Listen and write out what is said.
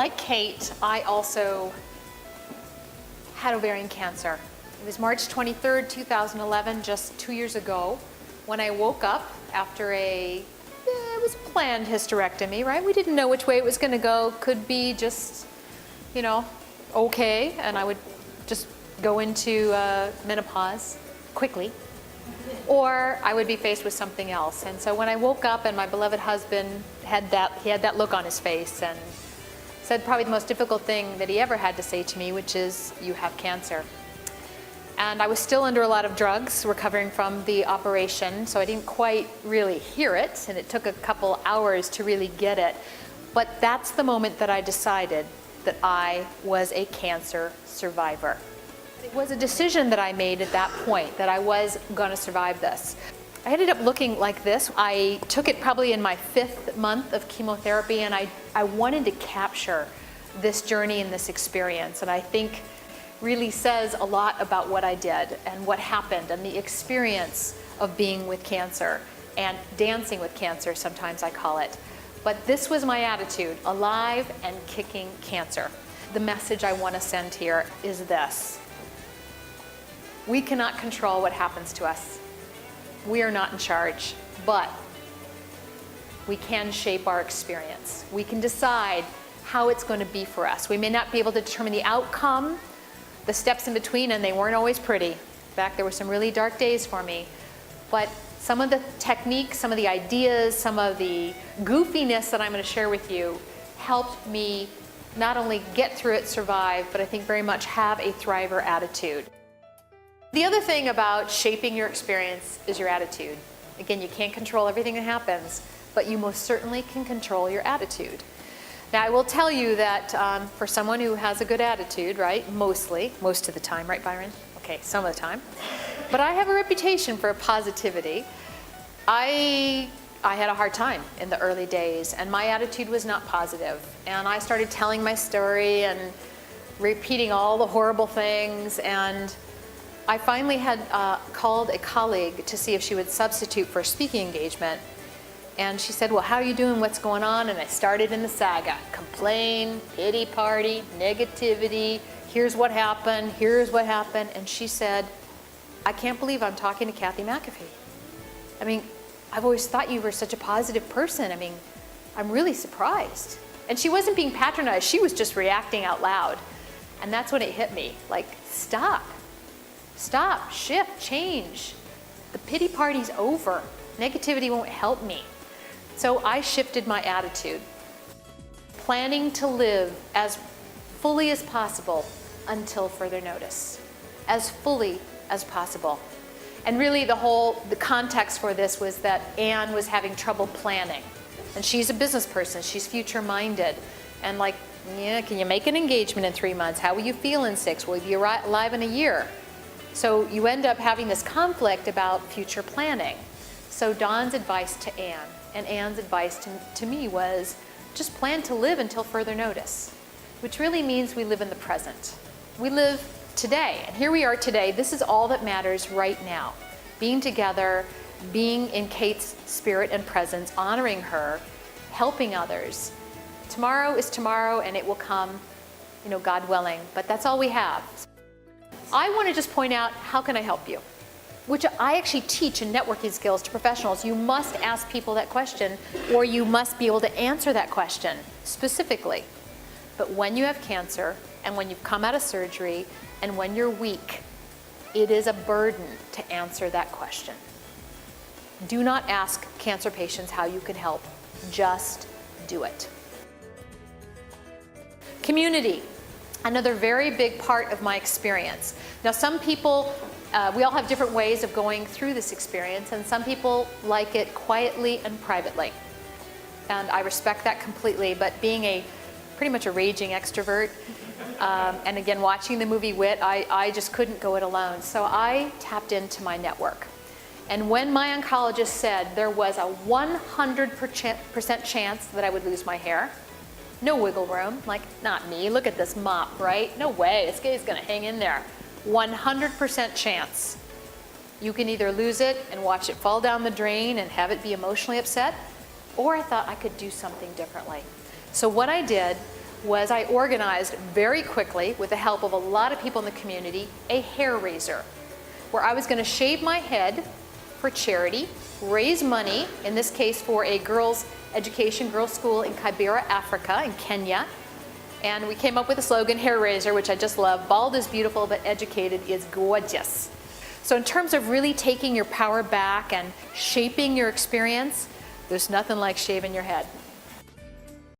like Kate, I also had ovarian cancer. It was March 23rd, 2011, just 2 years ago, when I woke up after it was a planned hysterectomy, right? We didn't know which way it was going to go. Could be just, okay, and I would just go into menopause quickly, or I would be faced with something else. And so when I woke up and my beloved husband had that look on his face and said probably the most difficult thing that he ever had to say to me, which is, "You have cancer." And I was still under a lot of drugs, recovering from the operation, so I didn't quite really hear it, and it took a couple hours to really get it. But that's the moment that I decided that I was a cancer survivor. It was a decision that I made at that point, that I was going to survive this. I ended up looking like this. I took it probably in my 5th month of chemotherapy, and I wanted to capture this journey and this experience, and I think really says a lot about what I did and what happened and the experience of being with cancer and dancing with cancer, sometimes I call it. But this was my attitude, alive and kicking cancer. The message I want to send here is this: we cannot control what happens to us. We are not in charge, but we can shape our experience. We can decide how it's going to be for us. We may not be able to determine the outcome, the steps in between, and they weren't always pretty. In fact, there were some really dark days for me. But some of the techniques, some of the ideas, some of the goofiness that I'm going to share with you helped me not only get through it, survive, but I think very much have a thriver attitude. The other thing about shaping your experience is your attitude. Again, you can't control everything that happens, but you most certainly can control your attitude. Now, I will tell you that for someone who has a good attitude, right, most of the time, right, Byron? Okay, some of the time. But I have a reputation for positivity. I had a hard time in the early days, and my attitude was not positive. And I started telling my story and repeating all the horrible things, and I finally had called a colleague to see if she would substitute for a speaking engagement. And she said, "Well, how are you doing? What's going on?" And I started in the saga. Complain, pity party, negativity, here's what happened, here's what happened. And she said, "I can't believe I'm talking to Kathy McAfee. I mean, I've always thought you were such a positive person. I mean, I'm really surprised." And she wasn't being patronized. She was just reacting out loud. And that's when it hit me. Like, stop, shift, change. The pity party's over. Negativity won't help me. So I shifted my attitude, planning to live as fully as possible until further notice, as fully as possible. And really the context for this was that Anne was having trouble planning. And she's a business person, she's future-minded. And like, yeah, can you make an engagement in 3 months? How will you feel in 6? Will you be alive in a year? So you end up having this conflict about future planning. So Dawn's advice to Anne, and Anne's advice to me was, just plan to live until further notice, which really means we live in the present. We live today, and here we are today. This is all that matters right now. Being together, being in Kate's spirit and presence, honoring her, helping others. Tomorrow is tomorrow, and it will come, God willing, but that's all we have. I want to just point out, how can I help you? Which I actually teach in networking skills to professionals. You must ask people that question, or you must be able to answer that question specifically. But when you have cancer, and when you've come out of surgery, and when you're weak, it is a burden to answer that question. Do not ask cancer patients how you can help. Just do it. Community, another very big part of my experience. Now, some people, we all have different ways of going through this experience, and some people like it quietly and privately. And I respect that completely, but being pretty much a raging extrovert, and again, watching the movie Wit, I just couldn't go it alone. So I tapped into my network. And when my oncologist said there was a 100% chance that I would lose my hair, no wiggle room, like, not me, look at this mop, right? No way, this guy's gonna hang in there. 100% chance. You can either lose it and watch it fall down the drain and have it be emotionally upset, or I thought I could do something differently. So what I did was I organized very quickly, with the help of a lot of people in the community, a hair raiser, where I was going to shave my head for charity, raise money, in this case for a girls' education, girls' school in Kibera, Africa, in Kenya. And we came up with a slogan, hair raiser, which I just love: bald is beautiful, but educated is gorgeous. So in terms of really taking your power back and shaping your experience, there's nothing like shaving your head.